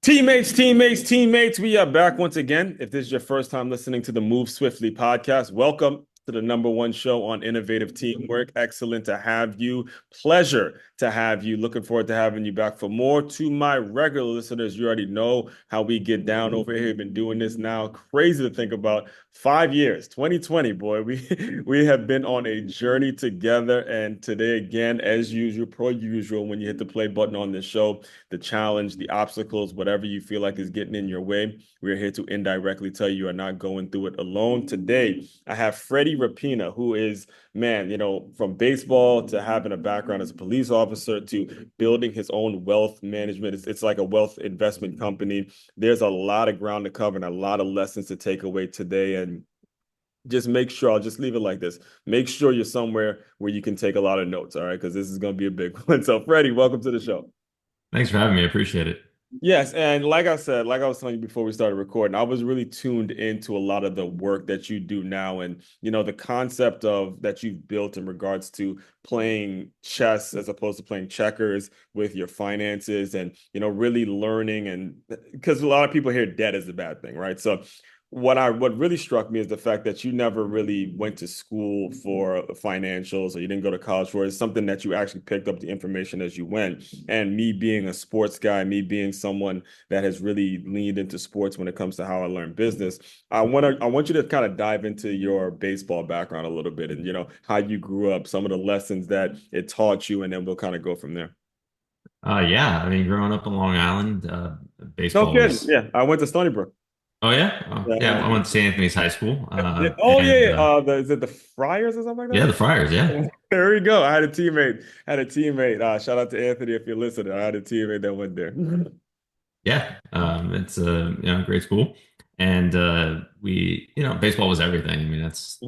Teammates, we are back once again. If this is your first time listening to the Move Swiftly podcast, welcome to the number one show on innovative teamwork. Excellent to have you. Pleasure to have you. Looking forward to having you back for more. To my regular listeners, you already know how we get down over here. We've been doing this now. Crazy to think about. 5 years, 2020, boy. We have been on a journey together. And today, again, as usual, per usual, when you hit the play button on this show, the challenge, the obstacles, whatever you feel like is getting in your way. We're here to indirectly tell you are not going through it alone. Today, I have Freddie Rappina, who is, man, from baseball to having a background as a police officer to building his own wealth management. It's like a wealth investment company. There's a lot of ground to cover and a lot of lessons to take away today. And just make sure, I'll just leave it like this. Make sure you're somewhere where you can take a lot of notes, all right? Because this is going to be a big one. So, Freddie, welcome to the show. Thanks for having me. I appreciate it. Yes, and like I said, like I was telling you before we started recording, I was really tuned into a lot of the work that you do now, and the concept of that you've built in regards to playing chess as opposed to playing checkers with your finances, and really learning, and because a lot of people hear debt is a bad thing, right? So what really struck me is the fact that you never really went to school for financials, or you didn't go to college for it. It's something that you actually picked up the information as you went. And me being a sports guy, me being someone that has really leaned into sports when it comes to how I learn business, I want you to kind of dive into your baseball background a little bit, and how you grew up, some of the lessons that it taught you, and then we'll kind of go from there. Yeah, I mean, growing up in Long Island, No baseball kidding. was. Yeah, I went to Stony Brook. Oh yeah, Yeah, I yeah. went I to went to St. Anthony's High School, Yeah. Oh yeah, and yeah. Is it the Friars or something like yeah, that? the Friars. Yeah, There we go. I had a teammate. Shout out to Anthony if you're listening. I had a teammate that went there. yeah. It's a great school, and baseball was everything. I mean, that's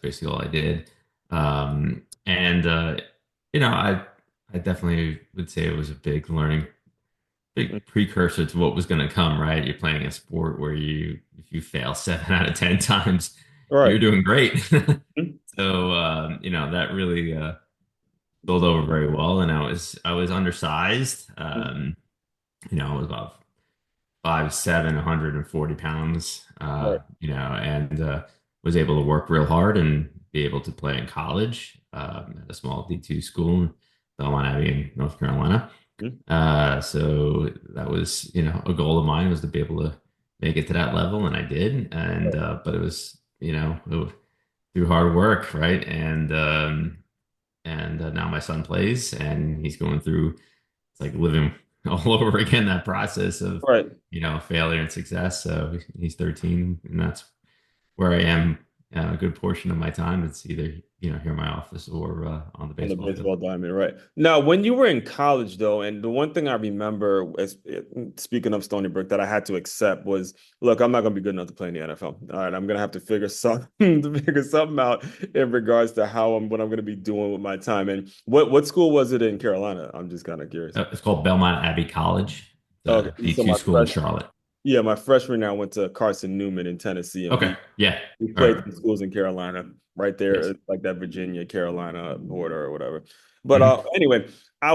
basically all I did. And I definitely would say it was a big precursor to what was going to come, right? You're playing a sport where if you fail 7 out of 10 times, All you're right. doing great. So, that really built over very well. And I was undersized. I was about 5'7", 140 pounds, Right. and was able to work real hard and be able to play in college at a small D2 school in Belmont Abbey in North Carolina. So that was, a goal of mine was to be able to make it to that level, and I did. And but it was, through hard work, right? And now my son plays, and he's going through. It's like living all over again that process of Right. failure and success. So he's 13, and that's where I am a good portion of my time. It's either here in my office or on the On the baseball field. baseball diamond, right. Now, when you were in college, though, and the one thing I remember, speaking of Stony Brook, that I had to accept was, look, I'm not going to be good enough to play in the NFL. All right, I'm going to have to figure something to figure something out in regards to what I'm going to be doing with my time. And what school was it in Carolina? I'm just kind of curious. It's called Belmont Abbey College, Okay, the so D2 school in Charlotte. my freshman year, I went to Carson Newman in Tennessee, and Okay, yeah, we all right, played some schools in Carolina, right there, yes. like that Virginia Carolina border or whatever. But Mhm. anyway, I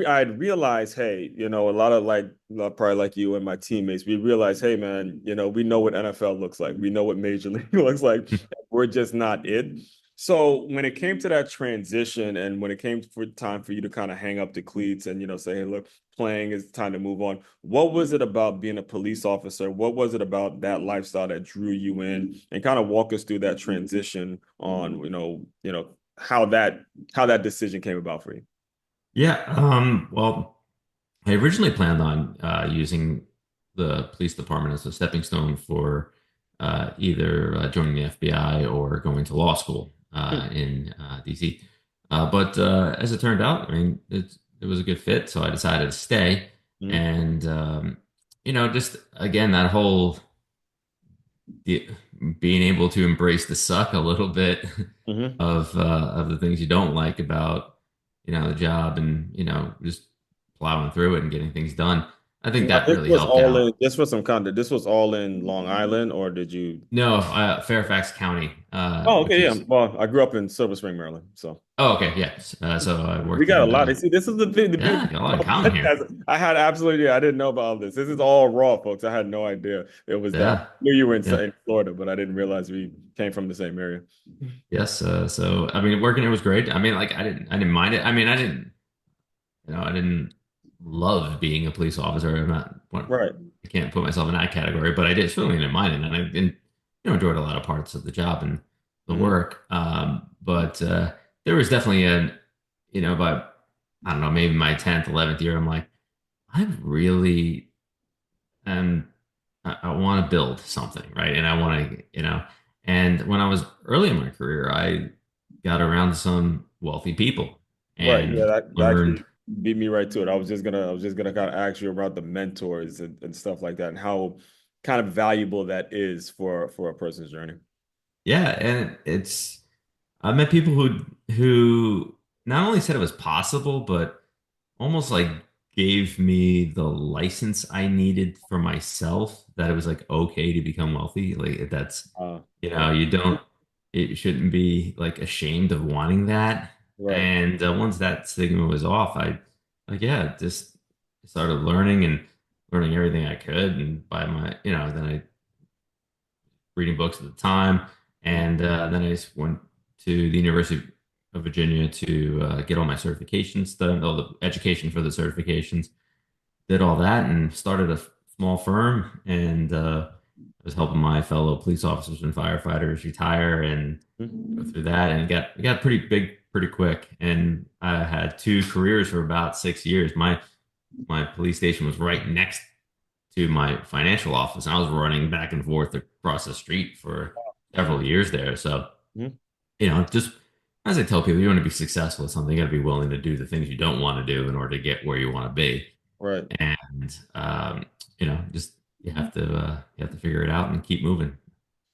had realized, hey, a lot of probably like you and my teammates, we realized, hey, man, we know what NFL looks like, we know what Major League looks like, we're just not it. So when it came to that transition, and when it came for time for you to kind of hang up the cleats and say, hey, look, playing is time to move on. What was it about being a police officer? What was it about that lifestyle that drew you in? And kind of walk us through that transition on, how that decision came about for you. Yeah. Well, I originally planned on using the police department as a stepping stone for either joining the FBI or going to law school in DC. But as it turned out, I mean, it was a good fit, so I decided to stay. Mhm. And just again, that whole the, being able to embrace the suck a little bit Mhm. of the things you don't like about the job, and just plowing through it and getting things done. I think Now, that this really was helped all out. in, just for some context, this was all in Long Island, or did you? No, Fairfax County, Oh, which okay, yeah. is Well, I grew up in Silver Spring, Maryland, so okay, yes. So I we worked got a in lot. See, this is the thing, the beauty yeah, got a lot in of common here. podcasts. I had absolutely, I didn't know about all this. This is all raw, folks. I had no idea it was that. I Yeah, knew you were yeah, in Florida, but I didn't realize we came from the same area. yes. So I mean, working here was great. I mean, like I didn't mind it. I mean, I didn't, I didn't love being a police officer. I'm not, Right. I can't put myself in that category, but I did certainly didn't mind it, and I didn't, enjoyed a lot of parts of the job and the Hmm. work. But there was definitely by I don't know, maybe my 10th, 11th year, I'm like, I really am. I want to build something, right? And I want to, and when I was early in my career, I got around some wealthy people Right. Yeah, and that learned. actually beat me right to it. I was just gonna kind of ask you about the mentors and stuff like that, and how kind of valuable that is for a person's journey. Yeah, and I met people who not only said it was possible, but almost like gave me the license I needed for myself that it was like okay to become wealthy. Like that's, Right. you don't, it shouldn't be like ashamed of wanting that. Right. And once that stigma was off, I like, yeah, just started learning everything I could. And by my, then I reading books at the time. Mhm. And then I just went to the University of Virginia to get all my certifications done, all the education for the certifications, did all that, and started a small firm. And I was helping my fellow police officers and firefighters retire and go Mhm. through that, and it got pretty big pretty quick. And I had two careers for about 6 years. My police station was right next to my financial office, and I was running back and forth across the street for several years there. So, Mhm. just as I tell people, you want to be successful at something, you got to be willing to do the things you don't want to do in order to get where you want to be. Right. And just you have to figure it out and keep moving.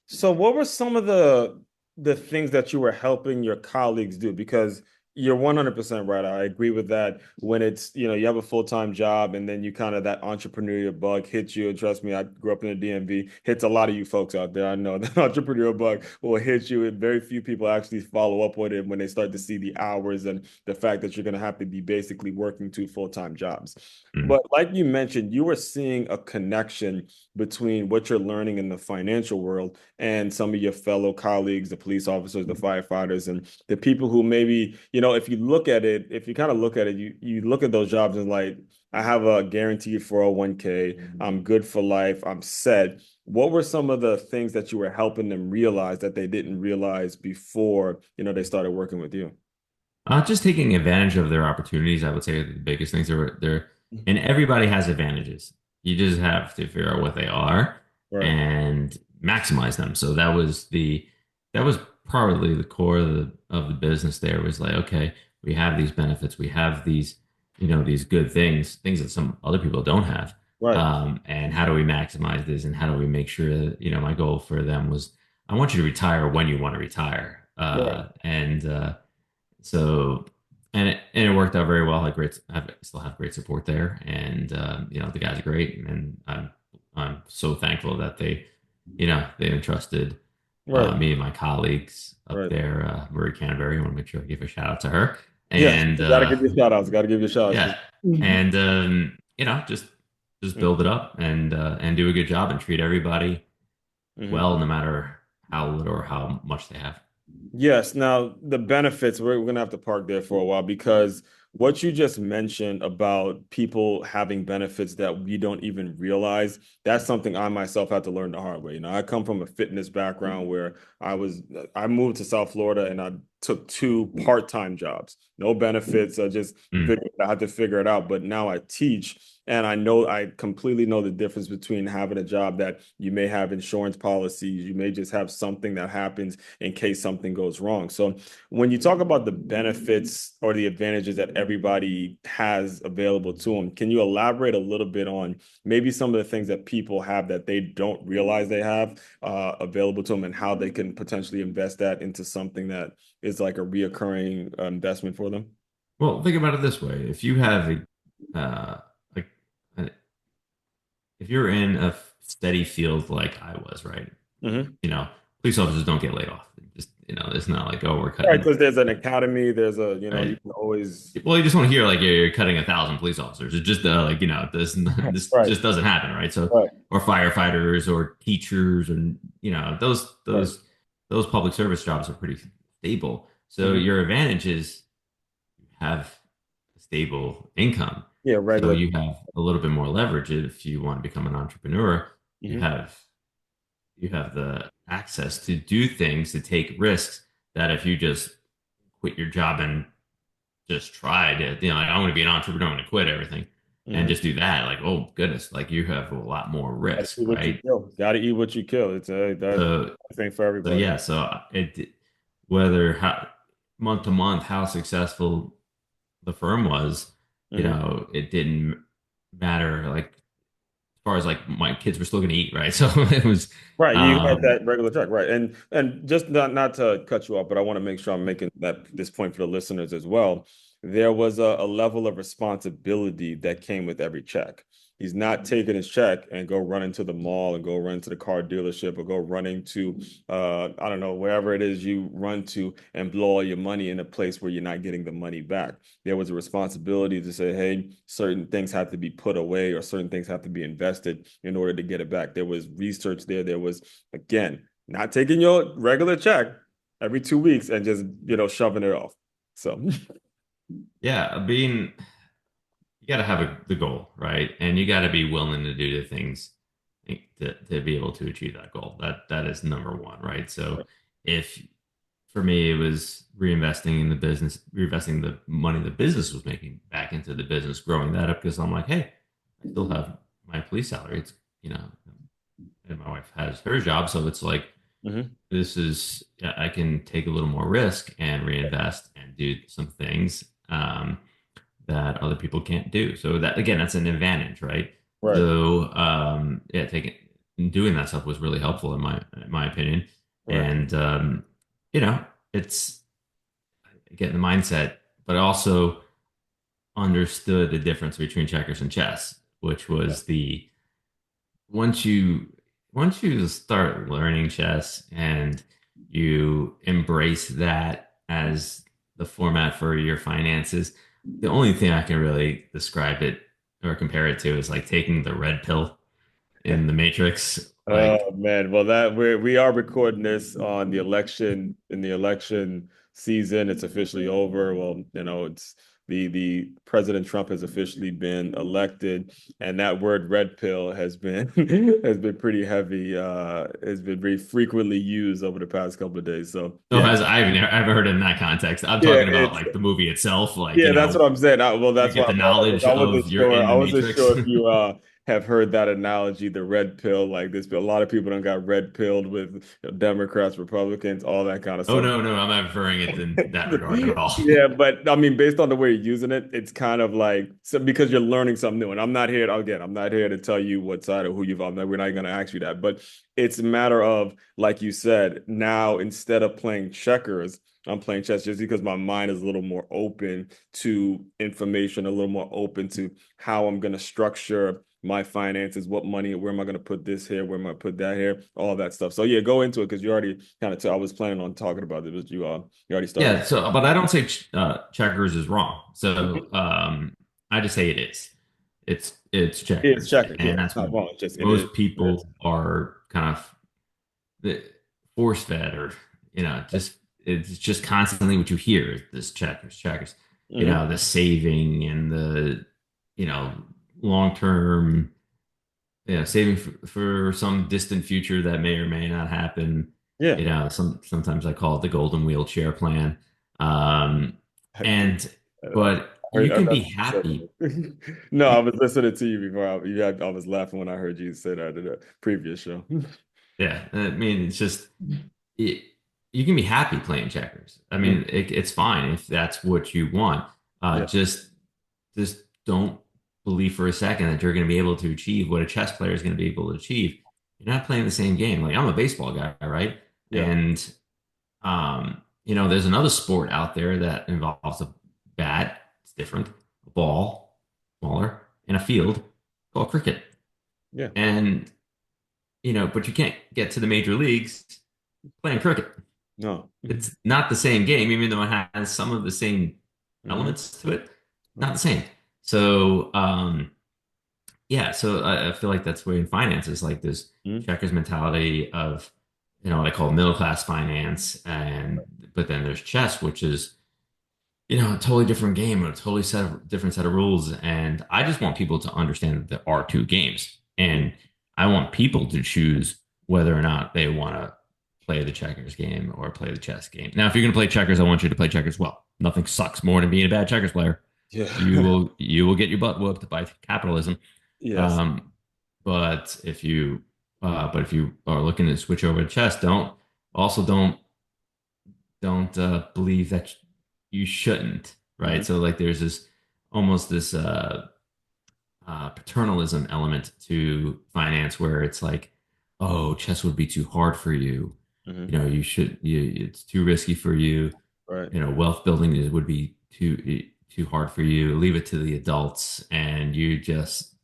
So what were some of the things that you were helping your colleagues do? Because you're 100% right. I agree with that. When it's, you have a full-time job and then you kind of that entrepreneurial bug hits you. And trust me, I grew up in the DMV, hits a lot of you folks out there. I know the entrepreneurial bug will hit you, and very few people actually follow up with it when they start to see the hours and the fact that you're going to have to be basically working two full-time jobs. Mm. But like you mentioned, you were seeing a connection between what you're learning in the financial world and some of your fellow colleagues, the police officers, the firefighters, and the people who maybe, if you look at it, if you kind of look at it, you look at those jobs and like, I have a guaranteed 401k, I'm good for life, I'm set. What were some of the things that you were helping them realize that they didn't realize before, they started working with you? Just taking advantage of their opportunities, I would say, are the biggest things. And everybody has advantages. You just have to figure out what they are Right, and maximize them. So that was probably the core of the business. There was like, okay, we have these benefits, we have these, these good things that some other people don't have. right, And how do we maximize this? And how do we make sure that, my goal for them was, I want you to retire when you want to retire. right, And so, and it worked out very well. I still have great support there, and the guys are great, and I'm so thankful that they entrusted right, me and my colleagues up right. there, Marie Canterbury. I want to make sure I give a shout out to her, Yes, and got to give you shout outs. Got to give you shout outs. yeah, and just build it up and do a good job and treat everybody well, no matter how little or how much they have. Yes. Now, the benefits, we're going to have to park there for a while because what you just mentioned about people having benefits that we don't even realize, that's something I myself had to learn the hard way. I come from a fitness background where I moved to South Florida and I took two part-time jobs, no benefits. Mm. I had to figure it out. But now I teach. And I completely know the difference between having a job that you may have insurance policies, you may just have something that happens in case something goes wrong. So when you talk about the benefits or the advantages that everybody has available to them, can you elaborate a little bit on maybe some of the things that people have that they don't realize they have available to them, and how they can potentially invest that into something that is like a reoccurring investment for them? Well, think about it this way: if you have a like if you're in a steady field like I was, right? Hmm. You know, police officers don't get laid off. Just, it's not like, oh, we're Right, cutting, because there's an academy, there's a, you right? can always. Well, you just want to hear like you're cutting 1,000 police officers. It just like this Right, just doesn't happen, right? So, right, or firefighters or teachers, or those right. those public service jobs are pretty stable. So Hmm. your advantage is you have a stable income. Yeah, So regular. you have a little bit more leverage if you want to become an entrepreneur. You Hmm. have you have the access to do things, to take risks that if you just quit your job and just tried it, like, I'm going to be an entrepreneur, I'm going to quit everything and Hmm. just do that. Like, oh goodness, like you have a lot more Gotta risk, eat what you right? kill. Gotta eat what you kill. It's that So, thing for so everybody. yeah, so it whether how month to month how successful the firm was, Hmm. it didn't matter. Like as far as like my kids were still going to eat, right? So it was, Right, you had um, that regular track, right? And just not to cut you off, but I want to make sure I'm making this point for the listeners as well. There was a level of responsibility that came with every check. He's not taking his check and go run into the mall and go run to the car dealership or go running to I don't know, wherever it is you run to and blow all your money in a place where you're not getting the money back. There was a responsibility to say, hey, certain things have to be put away or certain things have to be invested in order to get it back. There was research there. There was, again, not taking your regular check every 2 weeks and just, shoving it off. So, yeah, being you got to have the goal, right? And you got to be willing to do the things to be able to achieve that goal. That is number one, right? So if for me it was reinvesting in the business, reinvesting the money the business was making back into the business, growing that up because I'm like, hey, I still have my police salary. It's you know, and my wife has her job, so it's like mhm. this is I can take a little more risk and reinvest and do some things. That other people can't do. So that again, that's an advantage, right? Right, So yeah, taking doing that stuff was really helpful in my opinion. right. And you know, it's getting the mindset, but I also understood the difference between checkers and chess, which Yeah. was the once you once you start learning chess and you embrace that as the format for your finances, the only thing I can really describe it or compare it to is like taking the red pill in the Matrix. Like, Oh man, well we are recording this on the election in the election season. It's officially over. Well, it's the President Trump has officially been elected, and that word red pill has been has been pretty heavy, has been very frequently used over the past couple of days. So oh, yeah, as I've heard it in that context. I'm yeah, talking about it's like the movie itself, like, yeah, that's what I'm saying. Well, you that's why get I the brought it up because knowledge I wasn't of you're sure. in I the wasn't Matrix. sure if you have heard that analogy, the red pill. Like this, a lot of people don't got red pilled with Democrats, Republicans, all that kind of Oh stuff. no, no, I'm not referring it in that regard at all. Yeah, but I mean, based on the way you're using it, it's kind of like so because you're learning something new. And I'm not here to tell you what side or who you've on. We're not going to ask you that, but it's a matter of, like you said, now instead of playing checkers, I'm playing chess just because my mind is a little more open to information, a little more open to how I'm going to structure my finances, what money, where am I going to put this here, where am I going to put that here, all that stuff. So yeah, go into it because you already kind of. I was planning on talking about it, but you already started. Yeah, so but I don't say checkers is wrong. So Mhm. I just say it is. It's It's checkers, checkers, yeah. and It's that's not wrong. It's just it is. most It is. people are kind of force fed, or just it's just constantly what you hear is this checkers, checkers. Hmm. The saving and the you know long term, saving for some distant future that may or may not happen. Yeah. Sometimes I call it the golden wheelchair plan. Um, I and heard, but you I heard can be that's what you said to happy. me. No, I You, was listening to you before. I was laughing when I heard you say that in a previous show. yeah, I mean, it's just it, you can be happy playing checkers. I Mhm. mean, it's fine if that's what you want. Yeah. Just don't believe for a second that you're going to be able to achieve what a chess player is going to be able to achieve. You're not playing the same game. Like I'm a baseball guy, right? Yeah. And there's another sport out there that involves a bat. It's different. A ball, smaller, in a field called cricket. Yeah. And, but you can't get to the major leagues playing cricket. No. It's not the same game, even though it has some of the same Hmm. elements to it. Not Right. the same. So, yeah, so I feel like that's where in finance is like this Mhm. checkers mentality of, what I call middle class finance, and but then there's chess, which is a totally different game, a totally different set of rules. And I just want people to understand that there are two games, and I want people to choose whether or not they want to play the checkers game or play the chess game. Now, if you're going to play checkers, I want you to play checkers well. Nothing sucks more than being a bad checkers player. Yeah. You will get your butt whooped by capitalism. Yes. Um, but if you are looking to switch over to chess, don't believe that you shouldn't, Hmm. right? So like there's this almost this paternalism element to finance where it's like, oh, chess would be too hard for you. Hmm. It's too risky for you. Right. Wealth building would be too hard for you. Leave it to the adults, and you just,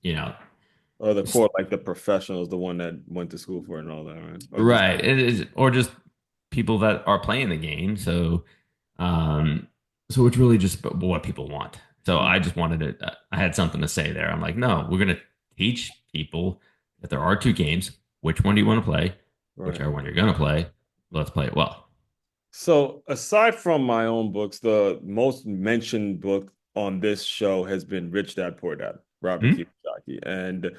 Or the core, like the professionals, the one that went to school for it and all that, right? Or just right. It is, or just people that are playing the game. Um, so it's really just what people want. So Mhm. I just wanted it. I had something to say there. I'm like, no, we're gonna teach people that there are two games. Which one do you want to play? Right. Whichever one you're gonna play, let's play it well. So, aside from my own books, the most mentioned book on this show has been Rich Dad Poor Dad, Robert Hmm? Kiyosaki. And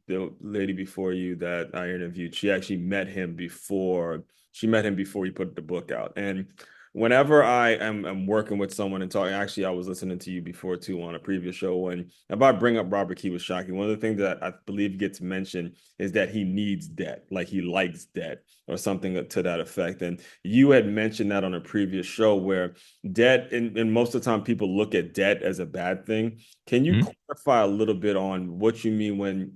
the lady before you that I interviewed, she met him before he put the book out. And whenever I am working with someone and talking, actually, I was listening to you before too on a previous show when if I bring up Robert Kiyosaki, one of the things that I believe gets mentioned is that he needs debt, like he likes debt or something to that effect. And you had mentioned that on a previous show where debt, and most of the time people look at debt as a bad thing. Can you Hmm? clarify a little bit on what you mean when,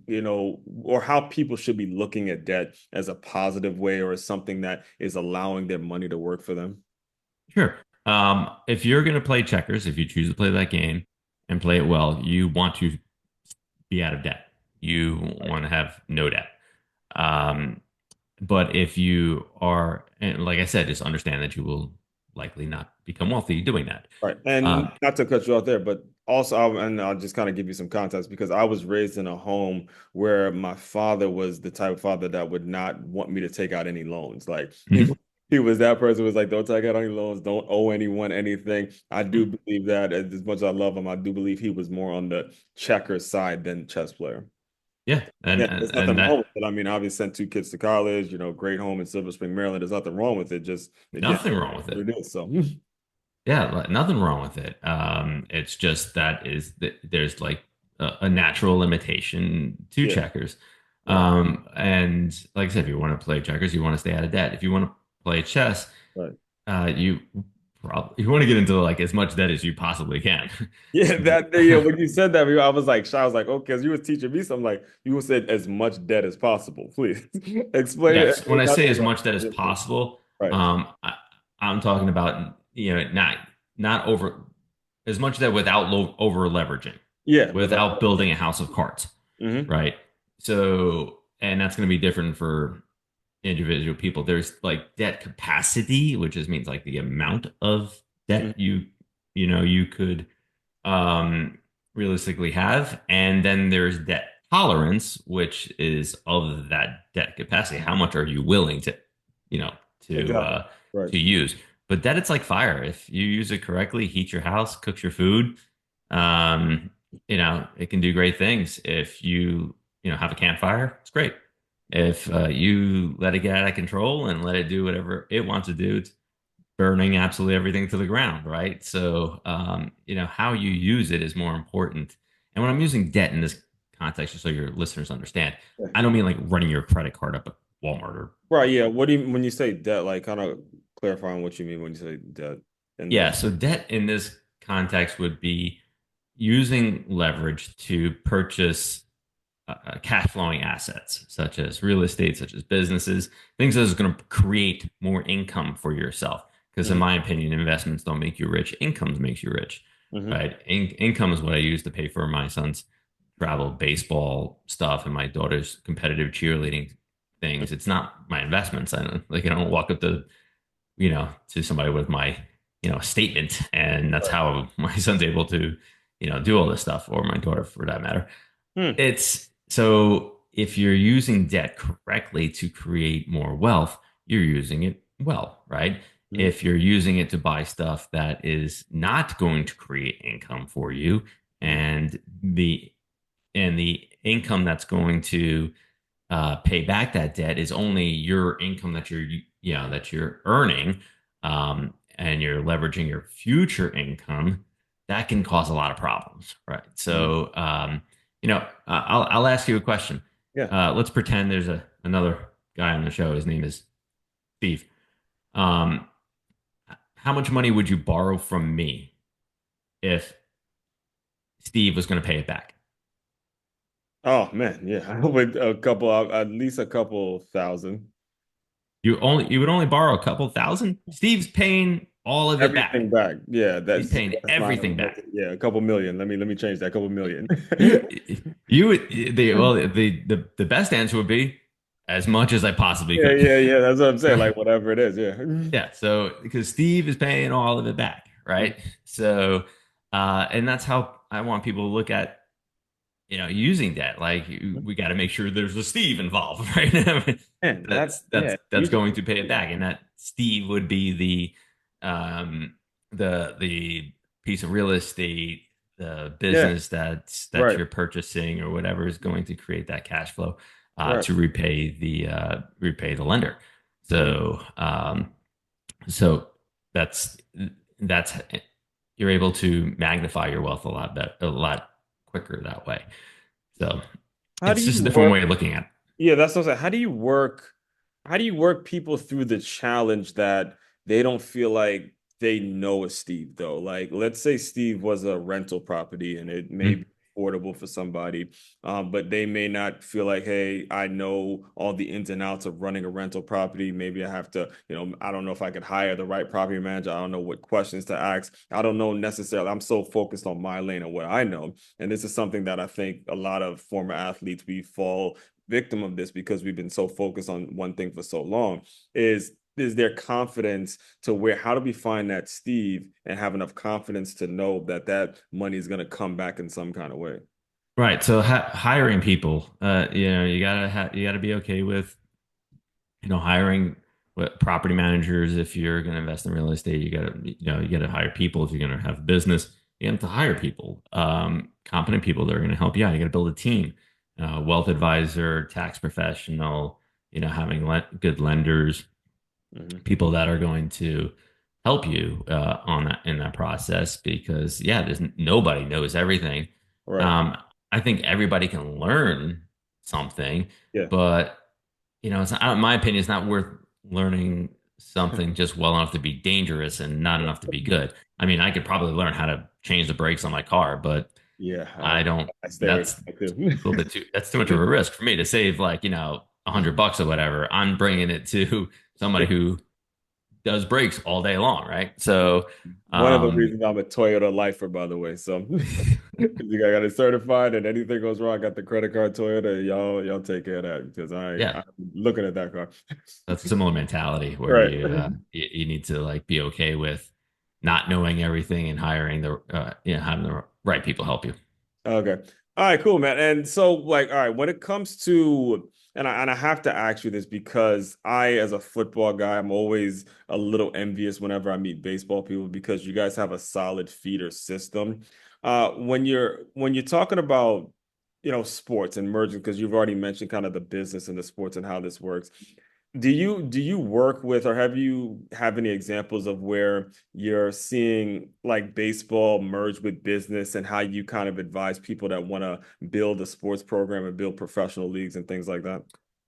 or how people should be looking at debt as a positive way or as something that is allowing their money to work for them? Sure. If you're gonna play checkers, if you choose to play that game and play it well, you want to be out of debt. You Right. want to have no debt. Um, But if you are, and like I said, just understand that you will likely not become wealthy doing that. Right. And Uh, not to cut you off there, but also, and I'll just kind of give you some context because I was raised in a home where my father was the type of father that would not want me to take out any loans. Like mhm, he was that person who was like, don't take out any loans, don't owe anyone anything. I do believe that as much as I love him, I do believe he was more on the checker side than chess player. yeah, and Yeah, and, there's and nothing wrong that with it. I mean, obviously sent two kids to college, great home in Silver Spring, Maryland. There's nothing wrong with it. Just again, nothing wrong with what it. it is. So Yeah, nothing wrong with it. It's just that there's like a natural limitation to yeah, checkers. right, And like I said, if you want to play checkers, you want to stay out of debt. If you want to play chess, right. you probably you want to get into like as much debt as you possibly can. Yeah, when you said that, I was like, I was like, okay, because you were teaching me something like you said as much debt as possible. Please explain Yes, when it. I Not say the as wrong. much that is possible, Right. I'm talking about not over as much that without over leveraging, Yeah, without. without building a house of cards, Hmm. right? So, and that's going to be different for individual people. There's like debt capacity, which just means like the amount of debt you could um, realistically have. And then there's debt tolerance, which is of that debt capacity. How much are you willing to, you know, to Exactly. uh, Right. to use? But debt, it's like fire. If you use it correctly, heat your house, cooks your food, um, it can do great things. If you have a campfire, it's great. If you let it get out of control and let it do whatever it wants to do, it's burning absolutely everything to the ground, right? So, how you use it is more important. And when I'm using debt in this context, just so your listeners understand, I don't mean like running your credit card up at Walmart or Right. Yeah. What do you when you say debt? Like, kind of clarifying what you mean when you say debt in yeah. the. So debt in this context would be using leverage to purchase cash flowing assets, such as real estate, such as businesses, things that is going to create more income for yourself. Because in Mhm. my opinion, investments don't make you rich; income makes you rich, Mhm. right? Income is what I use to pay for my son's. travel baseball stuff and my daughter's competitive cheerleading things. It's not my investments. I don't walk up to to somebody with my statement, and that's how my son's able to do all this stuff, or my daughter for that matter. Hmm. It's so if you're using debt correctly to create more wealth, you're using it well, right? Hmm. If you're using it to buy stuff that is not going to create income for you, Hmm. and the income that's going to pay back that debt is only your income that you're earning, and you're leveraging your future income, that can cause a lot of problems, right? Hmm. So, I'll ask you a question. Yeah. Let's pretend there's another guy on the show. His name is Steve. Um, how much money would you borrow from me if Steve was going to pay it back? Oh man, yeah. I would a couple, at least a couple thousand. You would only borrow a couple thousand. Steve's paying all of it back. Everything back. Yeah, He's paying that's not everything back. yeah, a couple million. Let me change that. A couple million. You you would the best answer would be as much as I possibly Yeah, could. yeah, yeah. That's what I'm saying. Right? Like whatever it is. Yeah. Yeah. So because Steve is paying all of it back, right? So and that's how I want people to look at using debt. Like we got to make sure there's a Steve involved, right? I mean, Man, that's yeah. that's that's going to pay it back, and that Steve would be um the piece of real estate, the Yeah, business that right, you're purchasing or whatever is going to create that cash flow right. to repay the lender. Mhm. So that's that's you're able to magnify your wealth a lot quicker that way. So How do it's you just a different work? way of looking at it. Yeah, that's what I'm saying. How do you work people through the challenge that they don't feel like they know a Steve though? Like, let's say Steve was a rental property and it may be Mhm. affordable for somebody, but they may not feel like, hey, I know all the ins and outs of running a rental property. Maybe I have to, I don't know if I could hire the right property manager. I don't know what questions to ask. I don't know necessarily. I'm so focused on my lane and what I know. And this is something that I think a lot of former athletes, we fall victim of this because we've been so focused on one thing for so long is their confidence to where how do we find that Steve and have enough confidence to know that that money is going to come back in some kind of way. Right. So hiring people, you gotta be okay with hiring property managers. If you're going to invest in real estate, you got to hire people. If you're going to have a business, you have to hire people, competent people that are going to help you out. You got to build a team, wealth advisor, tax professional, having good lenders, Mhm. people that are going to help you on that in that process. Because there's nobody knows everything. Right. um, I think everybody can learn something, Yeah. but it's not, in my opinion, it's not worth learning something just well enough to be dangerous and not enough to be good. I mean, I could probably learn how to change the brakes on my car, but Yeah. I don't. I stay away That's from that too. a little bit too. That's too much of a risk for me to save, like $100 or whatever. I'm bringing it to somebody who does brakes all day long, right? So, One of the um, reasons I'm a Toyota lifer, by the way. So I got it certified, and anything goes wrong, I got the credit card Toyota. Y'all take care of that because yeah, I'm looking at that car. that's a similar mentality where Right. you need to like be okay with not knowing everything and hiring having the right people help you. Okay. All right, cool, man. And so, like, all right, when it comes to, and I have to ask you this because I, as a football guy, I'm always a little envious whenever I meet baseball people because you guys have a solid feeder system. When you're talking about, sports and merging, because you've already mentioned kind of the business and the sports and how this works. Do you work with or have any examples of where you're seeing like baseball merge with business and how you kind of advise people that want to build a sports program and build professional leagues and things like that?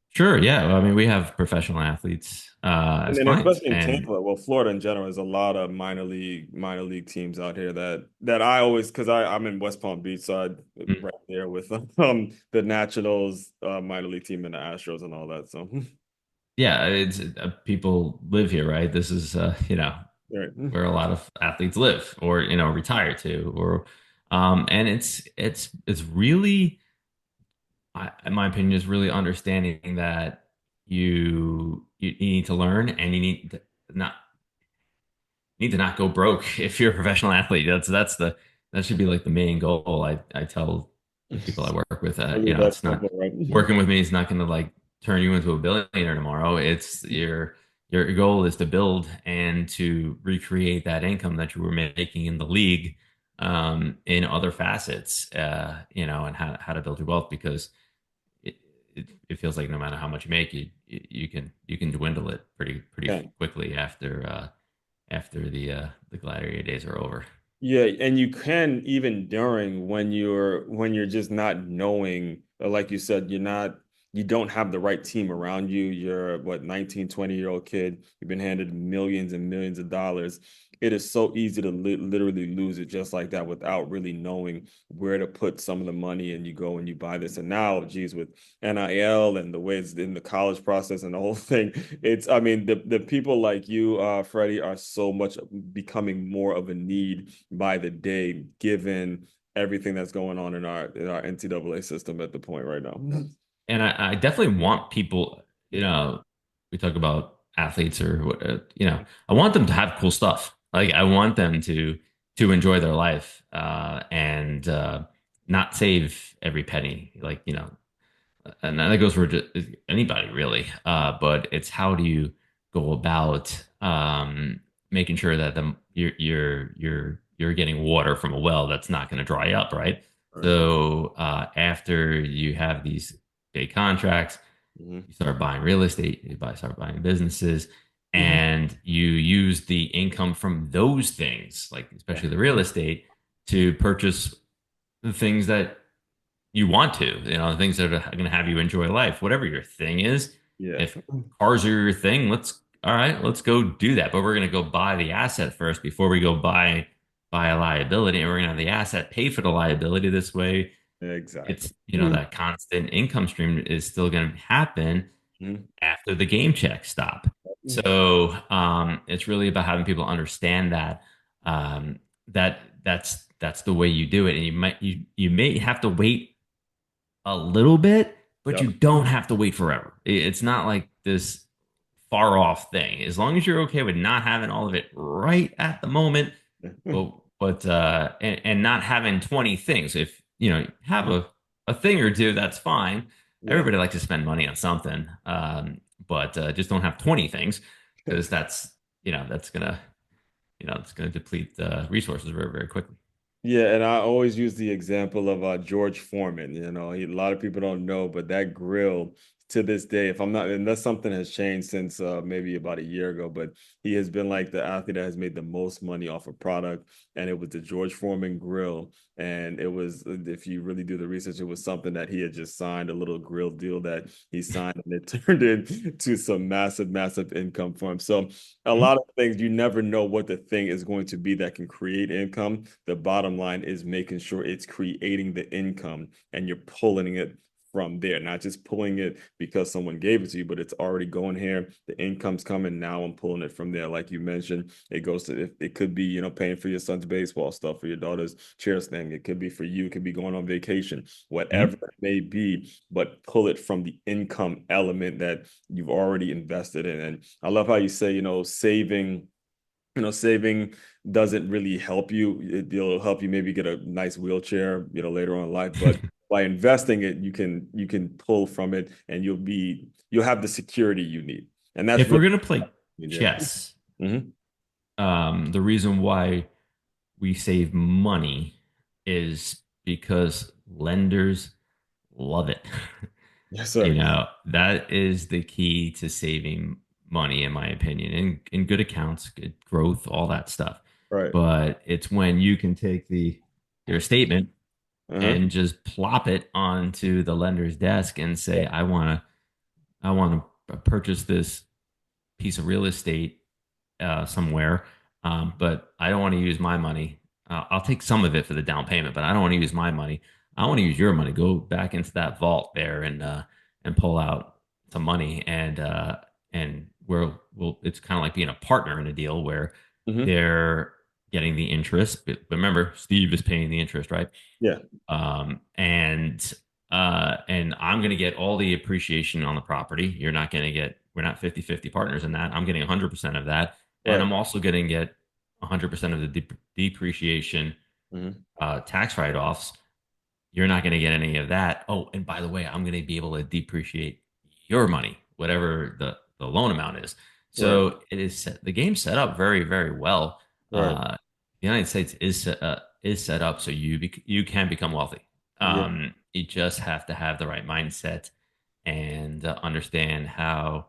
Sure, yeah. Well, I mean, we have professional athletes And as then clients, especially in and Tampa, well, Florida in general, there's a lot of minor league teams out here that I always because I'm in West Palm Beach, so I mm, right there with the Nationals minor league team and the Astros and all that. So yeah, it's people live here, right? This is right. where a lot of athletes live or retire to, or And it's really, in my opinion, is really understanding that you need to learn and you not need to not go broke if you're a professional athlete. That should be like the main goal. I tell the people I work with, Really that it's simple, not right? working with me is not going to like turn you into a billionaire tomorrow. It's your goal is to build and to recreate that income that you were making in the league, in other facets, and how to build your wealth because it feels like no matter how much you make, you can dwindle it pretty Yeah. quickly after the gladiator days are over. Yeah, and you can even during when you're just not knowing, or like you said, you don't have the right team around you. You're what, 19, 20-year-old kid. You've been handed millions and millions of dollars. It is so easy to literally lose it just like that without really knowing where to put some of the money. And you go and you buy this. And now, geez, with NIL and the way it's in the college process and the whole thing, I mean, the people like you, Freddie, are so much becoming more of a need by the day, given everything that's going on in our NCAA system at the point right now. And I definitely want people, we talk about athletes or what, I want them to have cool stuff. Like I want them to enjoy their life, and not save every penny. Like, and that goes for just anybody really. But it's how do you go about making sure that you're getting water from a well that's not going to dry up, right? Right. So after you have these big contracts, Mhm. you start buying real estate, start buying businesses, Mhm. and you use the income from those things, like Yeah. especially the real estate, to purchase the things that you want to, the things that are going to have you enjoy life, whatever your thing is. Yeah. If cars are your thing, all right, let's go do that. But we're going to go buy the asset first before we go buy a liability, and we're going to have the asset pay for the liability. This way, Exactly. it's that constant income stream is still going to happen Mhm. after the game checks stop. So it's really about having people understand that that's the way you do it, and you may have to wait a little bit, but you Yep. don't have to wait forever. It's not like this far off thing. As long as you're okay with not having all of it right at the moment, and not having 20 things. If have a thing or two, that's fine. Yeah. Everybody likes to spend money on something, but just don't have 20 things because that's gonna it's gonna deplete resources very very quickly. Yeah, and I always use the example of George Foreman. A lot of people don't know, but that grill to this day, if I'm not, unless something has changed since maybe about a year ago, but he has been like the athlete that has made the most money off a product, and it was the George Foreman grill. And it was, if you really do the research, it was something that he had just signed, a little grill deal that he signed, and it turned into some massive, massive income for him. So a lot of things you never know what the thing is going to be that can create income. The bottom line is making sure it's creating the income and you're pulling it from there, not just pulling it because someone gave it to you, but it's already going here. The income's coming. Now I'm pulling it from there. Like you mentioned, it goes to, it could be, paying for your son's baseball stuff, for your daughter's cheer thing. It could be for you. It could be going on vacation, whatever Mhm. it may be, but pull it from the income element that you've already invested in. And I love how you say, saving doesn't really help you. It'll help you maybe get a nice wheelchair, later on in life. But by investing it, you can pull from it, and you'll have the security you need. And that's If really, we're gonna play yeah. chess, Hmm. the reason why we save money is because lenders love it. Yes, sir. That is the key to saving money, in my opinion, in good accounts, good growth, all that stuff. Right. But it's when you can take your statement Uh-huh. and just plop it onto the lender's desk and say, I want to purchase this piece of real estate somewhere, but I don't want to use my money. I'll take some of it for the down payment, but I don't want to use my money. I want to use your money. Go back into that vault there and pull out some money, and it's kind of like being a partner in a deal where Hmm. they're getting the interest. But remember, Steve is paying the interest, right? Yeah. Um, and and I'm going to get all the appreciation on the property. You're not going to get. We're not 50-50 partners in that. I'm getting 100% of that, and Right. I'm also going to get 100% of the depreciation Hmm. tax write-offs. You're not going to get any of that. Oh, and by the way, I'm going to be able to depreciate your money, whatever the loan amount is. Right. So it is the game's set up very, very well. Right. The United States is set up so you can become wealthy. Yeah. You just have to have the right mindset and understand how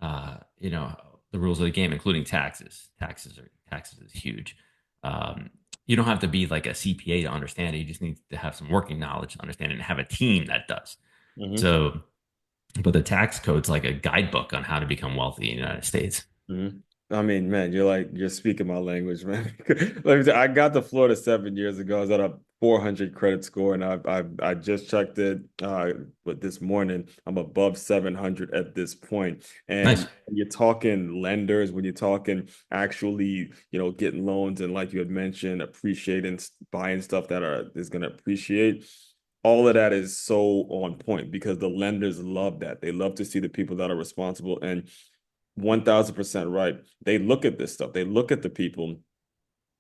the rules of the game, including taxes. Taxes is huge. Um, you don't have to be like a CPA to understand it. You just need to have some working knowledge to understand it and have a team that does. Hmm. So, but the tax code's like a guidebook on how to become wealthy in the United States. Hmm. I mean, man, you're speaking my language, man. Let me tell you, I got to Florida 7 years ago. I was at a 400 credit score, and I just checked it but this morning. I'm above 700 at this point. And Nice. when you're talking lenders, when you're talking actually, getting loans, and like you had mentioned, appreciating, buying stuff that is going to appreciate. All of that is so on point because the lenders love that. They love to see the people that are responsible, and 1000% right. They look at this stuff. They look at the people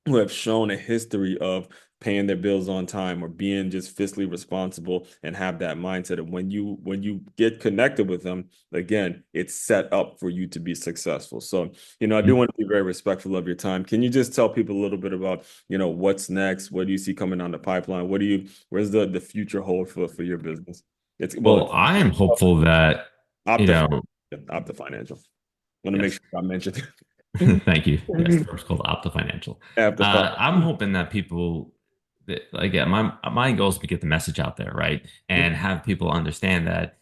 who have shown a history of paying their bills on time or being just fiscally responsible and have that mindset. And when you get connected with them, again, it's set up for you to be successful. So, I do want to be very respectful of your time. Can you just tell people a little bit about, what's next? What do you see coming down the pipeline? Where's the future hold for your business? Well, It's I am hopeful that, you Opta, know, Opta Financial. Want to make yes. sure I mentioned Thank you. Yes, the it. firm's called Opta Financial. Opta I'm Financial. hoping that people, that, again, my goal is to get the message out there, right, and have people understand that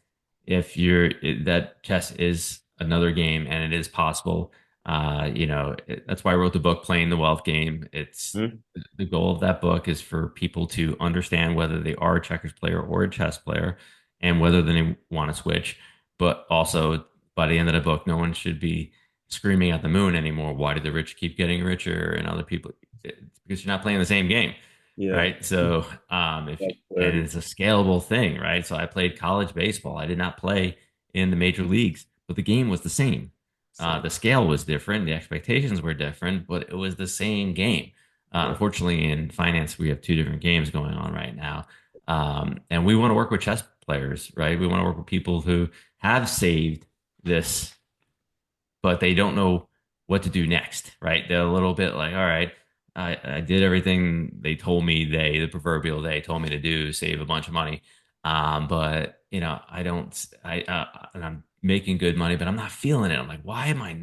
that chess is another game and it is possible. That's why I wrote the book, Playing the Wealth Game. It's Mhm. the goal of that book is for people to understand whether they are a checkers player or a chess player, and whether they want to switch. But also, by the end of the book, no one should be screaming at the moon anymore. Why do the rich keep getting richer and other people? It's because you're not playing the same game, Yeah, right? So, if that's and clarity. it's a scalable thing, right? So I played college baseball. I did not play in the major leagues, but the game was the same. Same. The scale was different, the expectations were different, but it was the same game. Right. Unfortunately, in finance, we have two different games going on right now, and we want to work with chess players, right? We want to work with people who have saved this, but they don't know what to do next, right? They're a little bit like, all right, I did everything they told me the proverbial they told me to do, save a bunch of money. But I don't, and I'm making good money, but I'm not feeling it. I'm like, why Yeah. am I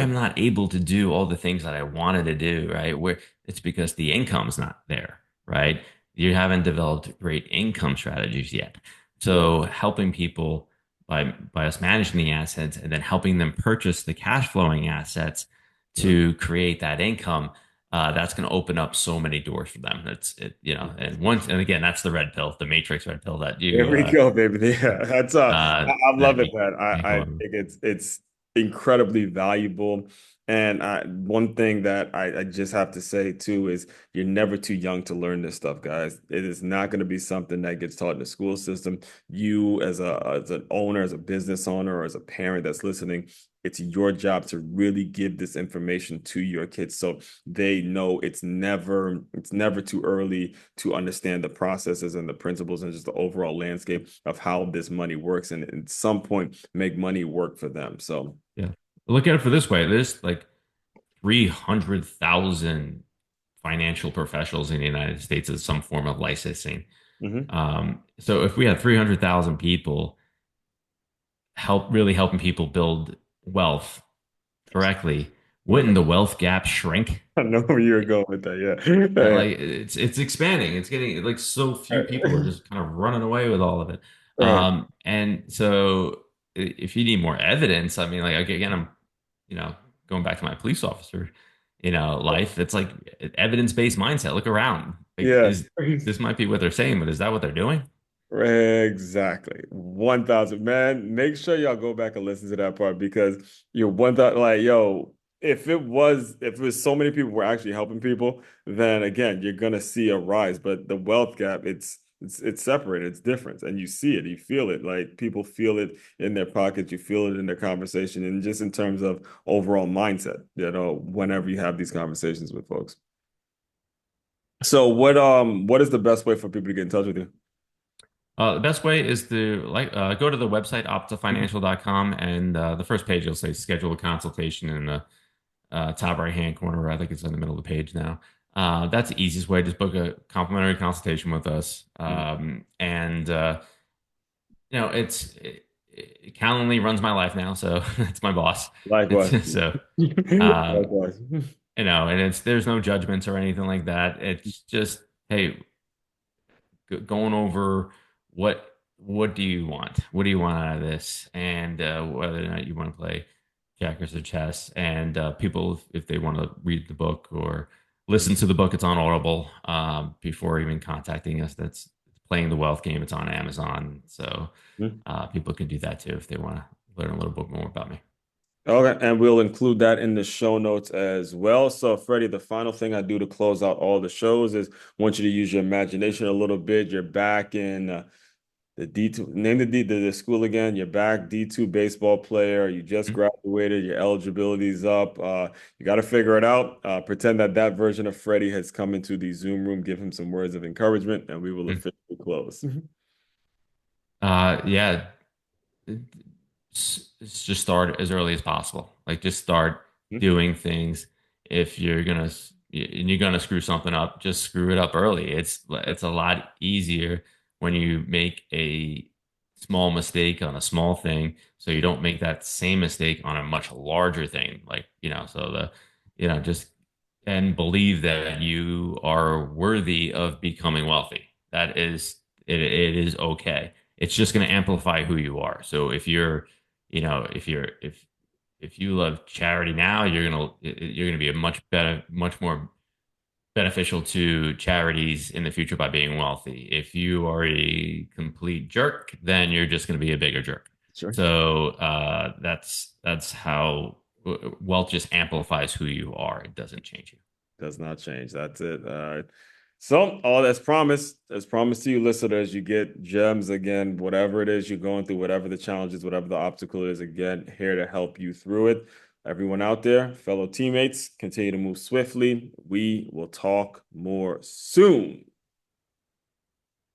not able to do all the things that I wanted to do, right? Where it's because the income's not there, right? You haven't developed great income strategies yet. Right. So helping people by us managing the assets and then helping them purchase the cash flowing assets Mhm. to create that income, that's going to open up so many doors for them. And again, that's the red pill, the matrix red pill that There you we go, baby. Yeah, that's I love that it, you man. can't I go think over. it's incredibly valuable. And one thing that I just have to say too is you're never too young to learn this stuff, guys. It is not going to be something that gets taught in the school system. You as an owner, as a business owner, or as a parent that's listening, it's your job to really give this information to your kids so they know it's never too early to understand the processes and the principles and just the overall landscape of how this money works, and at some point make money work for them. So, Yeah. Look at it for this way. There's like 300,000 financial professionals in the United States as some form of licensing. mhm. So if we had 300,000 people really helping people build wealth correctly, wouldn't the wealth gap shrink? I know where you're going with that. Yeah. Like it's expanding. It's getting like so few people are Right. just kind of running away with all of it. Right. And so if you need more evidence, I mean, like again, I'm you know going back to my police officer, life. It's like evidence-based mindset. Look around. Like, Yeah. is this might be what they're saying, but is that what they're doing? Exactly. 1000. Man, make sure y'all go back and listen to that part because you're 1000, like, yo, if it was so many people were actually helping people, then again, you're gonna see a rise. But the wealth gap, it's separated, it's different, and you see it, you feel it. Like people feel it in their pockets, you feel it in their conversation, and just in terms of overall mindset, whenever you have these conversations with folks. So what is the best way for people to get in touch with you? The best way is to go to the website optifinancial.com, and the first page you'll say schedule a consultation in the top right hand corner. I think it's in the middle of the page now. That's the easiest way. Just book a complimentary consultation with us. And Calendly runs my life now, so it's my boss. Likewise. It's so um, Likewise. and it's there's no judgments or anything like that. It's just, hey, going over what do you want? What do you want out of this? And whether or not you want to play checkers or chess. And people, if they want to read the book or listen to the book, it's on Audible before even contacting us. That's Playing the Wealth Game. It's on Amazon. So people can do that too if they want to learn a little bit more about me. Okay, and we'll include that in the show notes as well. So, Freddie, the final thing I do to close out all the shows is want you to use your imagination a little bit. You're back in the D2, name the school again. You're back, D2 baseball player. You just Mhm. graduated. Your eligibility's up. You got to figure it out. Pretend that that version of Freddie has come into the Zoom room. Give him some words of encouragement, and we will officially close. Yeah, just start as early as possible. Like just start doing things. If you're gonna screw something up, just screw it up early. It's a lot easier when you make a small mistake on a small thing, so you don't make that same mistake on a much larger thing. Like, so just and believe that you are worthy of becoming wealthy. That is it is okay. It's just going to amplify who you are. So if you love charity now, you're gonna be a much more beneficial to charities in the future by being wealthy. If you are a complete jerk, then you're just gonna be a bigger jerk. Sure. So that's how wealth just amplifies who you are. It doesn't change you. Does not change. That's it. All right. So, all as promised to you, listeners, you get gems again, whatever it is you're going through, whatever the challenges, whatever the obstacle is, again, here to help you through it. Everyone out there, fellow teammates, continue to move swiftly. We will talk more soon.